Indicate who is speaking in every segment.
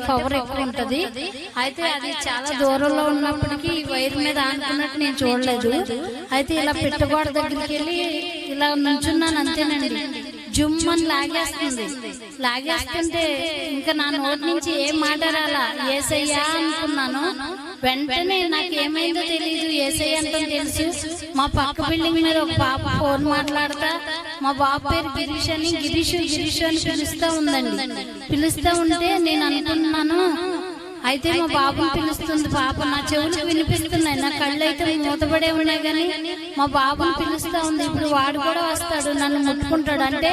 Speaker 1: Power ఎక్కువ ఉంటది. అయితే అది చాలా దూరంలో ఉన్నప్పటికీ వైర్ మీద ఆనుకున్నట్టు నేను చూడలేదు. అయితే ఇలా పిట్టగోడ దగ్గరికి వెళ్ళి ఇలా నుంచున్నాను, అంతేనండి. జుమ్మని లాగేస్తుంటే ఇంకా నా నోటి నుంచి ఏం మాట రాలా. యేసయ్యా అనుకున్నాను. వెంటనే నాకేమైందో తెలియదు, యేసయ్య అంటే తెలుసు. మా పక్క బిల్డింగ్ మీద ఒక పాప ఫోన్ మాట్లాడతా, మా బాబు పేరు గిరీష్ అని, గిరీషు అని పిలుస్తా ఉందండి. పిలుస్తా ఉంటే నేను అనుకున్నాను, అయితే మా బాబుని పిలుస్తుంది పాప. నా చెవులకు వినిపిస్తున్నాయి, నా కళ్ళు అయితే మూతపడే ఉన్నాయి, కానీ మా బాబుని పిలుస్తా ఉంది. ఇప్పుడు వాడు కూడా వస్తాడు, నన్ను ముట్టుకుంటాడు. అంటే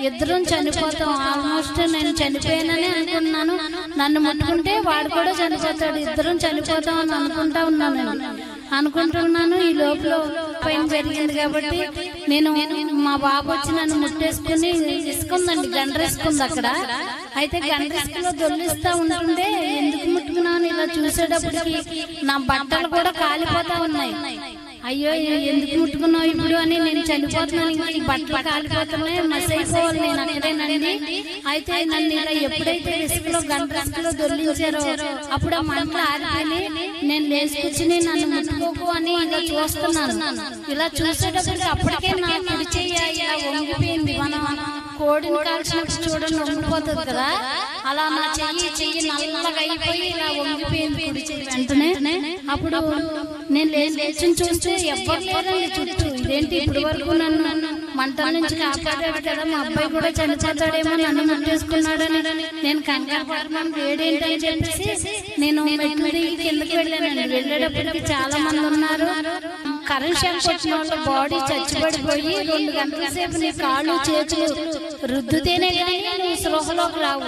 Speaker 1: ఇద్దరం చనిపోతాం. ఆల్మోస్ట్ నేను చనిపోయానని అనుకున్నాను. నన్ను ముట్టుకుంటే వాడు కూడా చనిపోతాడు, ఇద్దరం చనిపోతాం అని అనుకుంటున్నాను. ఈ లోపల పైన జరిగింది కాబట్టి నేను మా బాబు వచ్చి నన్ను ముట్టేసుకుని ఇసుకుందండి, గండ్రేసుకుంది అక్కడ. అయితే గండ్రేసుకులో దొల్లిస్తా ఉంటుండే ఎందుకు ముట్టుకున్నాను ఇలా చూసేటప్పటికి నా బట్టలు కూడా కాలిపోతా ఉన్నాయి. అయ్యో ఎందుకు ముట్టుకున్నావు ఇప్పుడు అని, నేను చనిపోతున్నాను, ఇంకా ఈ బట్టలు కాలిపోతున్నాయి, మస్ అయిపోవాలి నేను అక్కడేనండి. అయితే నన్ను ఇలా ఎప్పుడైతే ఇసుకలో గండ్రసుకలో దొల్లించారో అప్పుడు ఆ మంటలు ఆరిపోయి నేను లేచి కూర్చుని నన్ను ముట్టుకోకు అని ఇలా చూస్తున్నాను. ఇలా చూసేటప్పటికి అప్పటికే నా కుడి చెయ్యి ఇలా వంగిపోయింది. మనం కోడిని కాల్చినప్పుడు చూడండి వంగిపోతుంది కదా, అలా నా చెయ్యి నల్లగా అయిపోయి ఇలా వంగిపోయింది కుడి చెయ్యి. వెంటనే అప్పుడు నేను లేచి చూస్తే ఎవ్వరు లేరండి చుట్టూ. ఇదేంటి ఇప్పుడు వరకు నన్ను మంటల నుంచి కాపాడాడు కదా, మా అబ్బాయి కూడా చనిపోతాడేమో, నన్ను ముట్టేసుకున్నాడని నేను కంగారు పడుతున్నాను. వేడేంటని చెప్పేసి నేను మెట్లు దిగి కిందకి వెళ్ళానండి. వెళ్ళేటప్పటికి చాలా మంది ఉన్నారు. కరెంట్ షాక్ వచ్చిన వాళ్ళ బాడీ చచ్చిపడిపోయి 2 గంటల సేపు నీ కాళ్ళు చేతులు రుద్దుతేనే కానీ నువ్వు స్పృహలోకి రావు.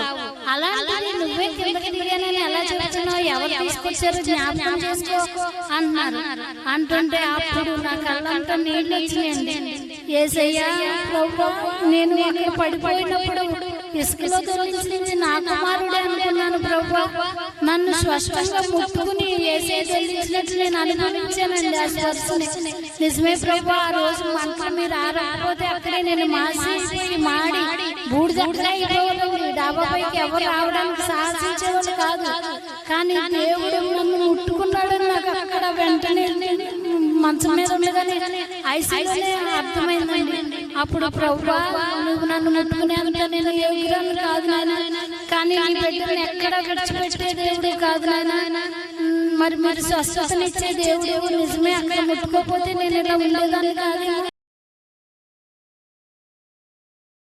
Speaker 1: అలాంటిది నువ్వే కిందకి దిగానని ఎలా చెప్తున్నావు, ఎవరు తీసుకొచ్చారు జ్ఞాపకం చేసుకో అన్నారు. అంటుంటే అప్పుడు నా కళ్ళంతా నీళ్ళు వచ్చినాయండి. యేసయ్యా నేను అక్కడ పడిపోయినప్పుడు ఇసుకలో దొరికింది నా కుమారుడే అనుకున్నాను ప్రభువా. నన్ను స్పష్టంగా ముట్టుకుని యేసయ్య దొరికించినట్టు నేను అనుభవించానండి ఆ స్పర్శని. నిజమే ప్రభువా, ఆ రోజు మంటల మీద రాకపోతే అక్కడే నేను మాడి బూడిదగా అయిపోవాలి. డాబాపైకి ఎవరు రావడానికి సాహసించేవాళ్ళు కాదు, కానీ దేవుడు నన్ను ముట్టుకున్నాడని నాకు అక్కడ వెంటనే మంచం మీద ఉండగానే ఐసీలోనే అర్థమైందండి. అప్పుడు ప్రభువా నువ్వు నన్ను ముట్టుకునేంత నేను యోగ్యురాలు కాదు నాయన, కానీ నీ బిడ్డను ఎక్కడ విడిచిపెట్టే దేవుడు కాదు నాయన. మరి స్వస్థతనిచ్చే దేవుడు నిజమే, అక్కడ ముట్టుకోకపోతే నేను ఇలా ఉండేదాన్ని కాదు.